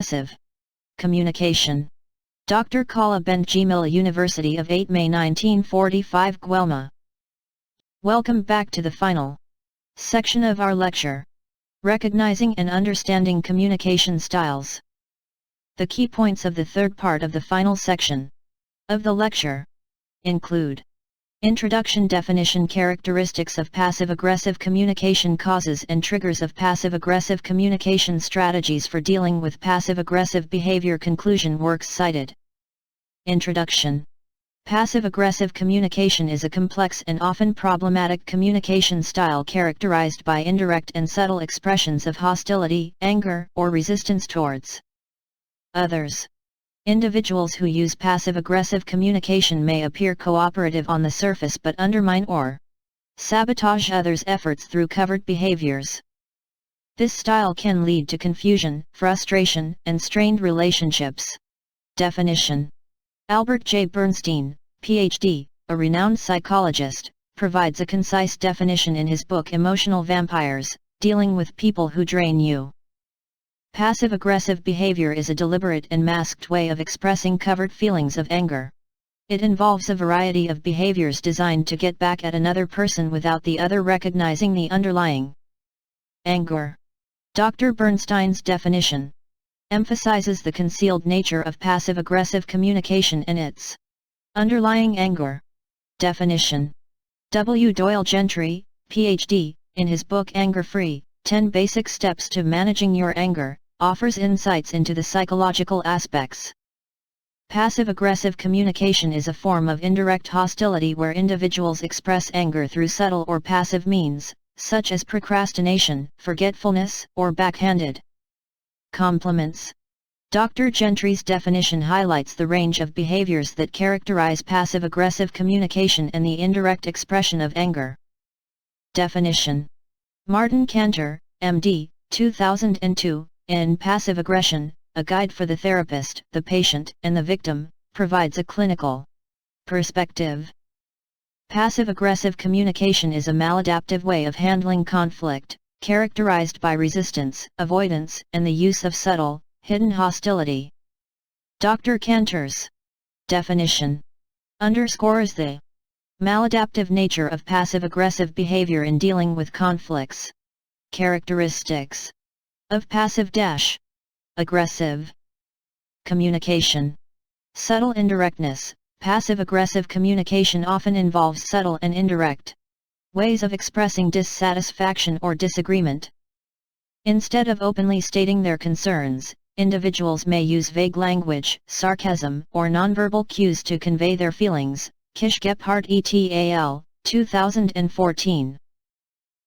Passive communication. Dr. Kala Benjamil, University of 8 May 1945, Guelma. Welcome back to the final section of our lecture, Recognizing and Understanding Communication Styles. The key points of the third part of the final section of the lecture include: Introduction, definition, characteristics of passive-aggressive communication, causes and triggers of passive-aggressive communication, strategies for dealing with passive-aggressive behavior, conclusion, works cited. Introduction. Passive-aggressive communication is a complex and often problematic communication style characterized by indirect and subtle expressions of hostility, anger, or resistance towards others. Individuals who use passive-aggressive communication may appear cooperative on the surface but undermine or sabotage others' efforts through covert behaviors. This style can lead to confusion, frustration, and strained relationships. Definition. Albert J. Bernstein, Ph.D., a renowned psychologist, provides a concise definition in his book Emotional Vampires, Dealing with People Who Drain You. Passive-aggressive behavior is a deliberate and masked way of expressing covert feelings of anger. It involves a variety of behaviors designed to get back at another person without the other recognizing the underlying anger. Dr. Bernstein's definition emphasizes the concealed nature of passive-aggressive communication and its underlying anger. Definition. W. Doyle Gentry, Ph.D., in his book Anger Free, 10 Basic Steps to Managing Your Anger, offers insights into the psychological aspects. Passive-aggressive communication is a form of indirect hostility where individuals express anger through subtle or passive means, such as procrastination, forgetfulness, or backhanded compliments. Dr. Gentry's definition highlights the range of behaviors that characterize passive-aggressive communication and the indirect expression of anger. Definition. Martin Cantor, M.D., 2002, in Passive Aggression, A Guide for the Therapist, the Patient, and the Victim, provides a clinical perspective. Passive-aggressive communication is a maladaptive way of handling conflict, characterized by resistance, avoidance, and the use of subtle, hidden hostility. Dr. Cantor's definition underscores the maladaptive nature of passive-aggressive behavior in dealing with conflicts. Characteristics of passive-aggressive communication. Subtle indirectness. Passive-aggressive communication often involves subtle and indirect ways of expressing dissatisfaction or disagreement. Instead of openly stating their concerns, individuals may use vague language, sarcasm, or nonverbal cues to convey their feelings. Kish Gephardt et al., 2014.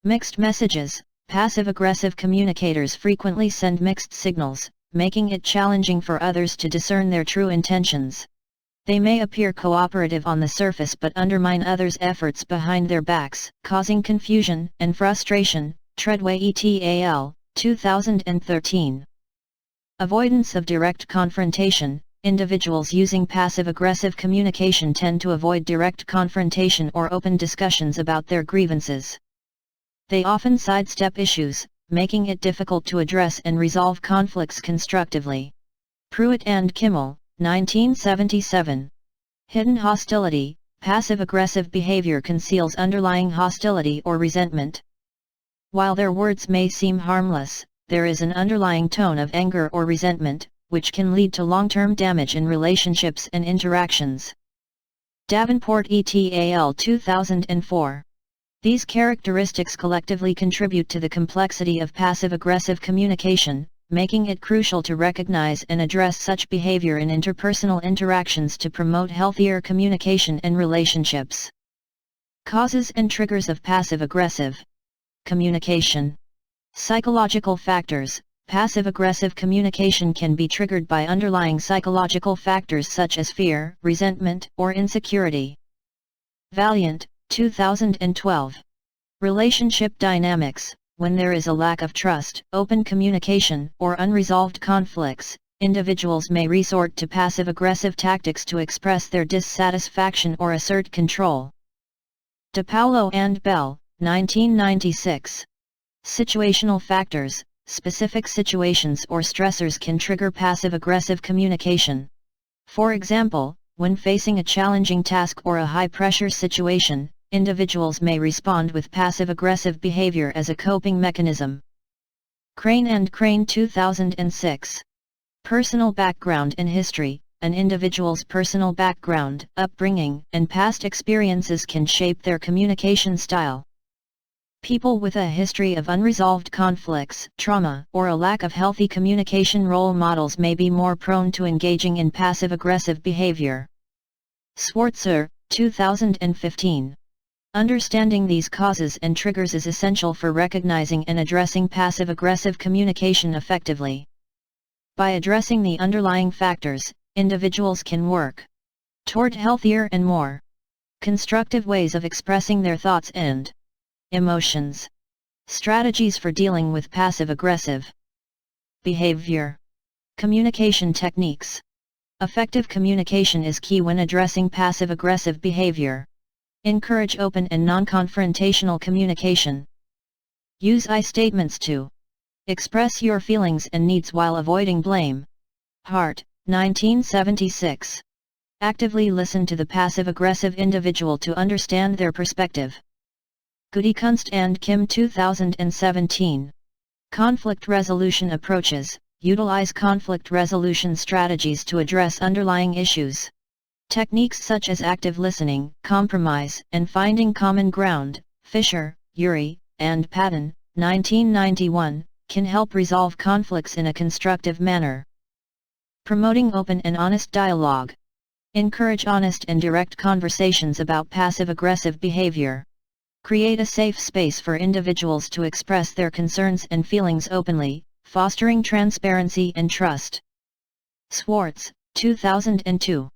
Mixed messages. Passive-aggressive communicators frequently send mixed signals, making it challenging for others to discern their true intentions. They may appear cooperative on the surface but undermine others' efforts behind their backs, causing confusion and frustration. Treadway et al., 2013. Avoidance of direct confrontation. Individuals using passive-aggressive communication tend to avoid direct confrontation or open discussions about their grievances. They often sidestep issues, making it difficult to address and resolve conflicts constructively. Pruitt and Kimmel, 1977. Hidden hostility. Passive-aggressive behavior conceals underlying hostility or resentment. While their words may seem harmless, there is an underlying tone of anger or resentment, which can lead to long-term damage in relationships and interactions. Davenport et al., 2004. These characteristics collectively contribute to the complexity of passive-aggressive communication, making it crucial to recognize and address such behavior in interpersonal interactions to promote healthier communication and relationships. Causes and triggers of passive-aggressive communication. Psychological factors. Passive-aggressive communication can be triggered by underlying psychological factors such as fear, resentment, or insecurity. Valiant, 2012. Relationship dynamics. When there is a lack of trust, open communication, or unresolved conflicts, individuals may resort to passive-aggressive tactics to express their dissatisfaction or assert control. DePaulo and Bell, 1996. Situational factors. specific situations or stressors can trigger passive-aggressive communication. For example, when facing a challenging task or a high-pressure situation, individuals may respond with passive-aggressive behavior as a coping mechanism. Crane and Crane 2006. Personal background and history. An individual's personal background, upbringing, and past experiences can shape their communication style. People with a history of unresolved conflicts, trauma, or a lack of healthy communication role models may be more prone to engaging in passive-aggressive behavior. Schwartzer, 2015. Understanding these causes and triggers is essential for recognizing and addressing passive-aggressive communication effectively. By addressing the underlying factors, individuals can work toward healthier and more constructive ways of expressing their thoughts and emotions. Strategies for dealing with passive-aggressive behavior. Communication techniques. Effective communication is key when addressing passive-aggressive behavior. Encourage open and non-confrontational communication. Use I statements to express your feelings and needs while avoiding blame. Hart, 1976. Actively listen to the passive-aggressive individual to understand their perspective. Goody-Kunst and Kim 2017. Conflict resolution approaches. Utilize conflict resolution strategies to address underlying issues. Techniques such as active listening, compromise, and finding common ground, Fisher, Urey, and Patton, 1991, can help resolve conflicts in a constructive manner. Promoting open and honest dialogue. Encourage honest and direct conversations about passive-aggressive behavior. Create a safe space for individuals to express their concerns and feelings openly, fostering transparency and trust. Swartz, 2002.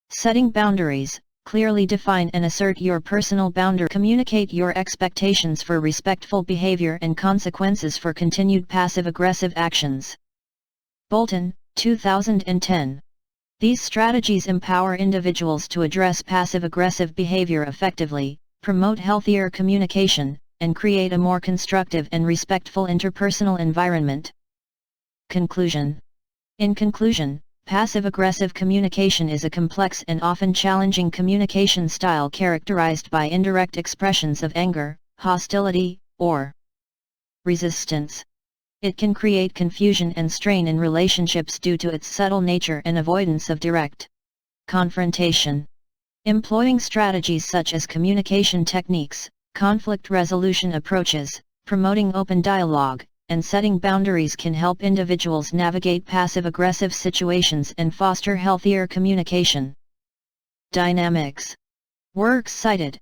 Setting boundaries. Clearly define and assert your personal boundary. Communicate your expectations for respectful behavior and consequences for continued passive-aggressive actions. Bolton, 2010. These strategies empower individuals to address passive-aggressive behavior effectively, promote healthier communication, and create a more constructive and respectful interpersonal environment. Conclusion. In conclusion, passive-aggressive communication is a complex and often challenging communication style characterized by indirect expressions of anger, hostility, or resistance. It can create confusion and strain in relationships due to its subtle nature and avoidance of direct confrontation. Employing strategies such as communication techniques, conflict resolution approaches, promoting open dialogue, and setting boundaries can help individuals navigate passive-aggressive situations and foster healthier communication. Dynamics. Works cited.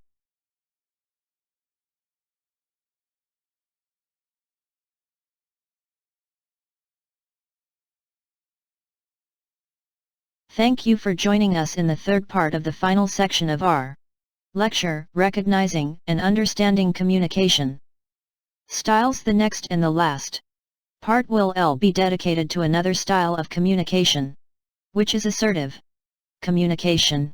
Thank you for joining us in the third part of the final section of our lecture, Recognizing and Understanding Communication Styles. The next and the last part will be dedicated to another style of communication, which is assertive communication.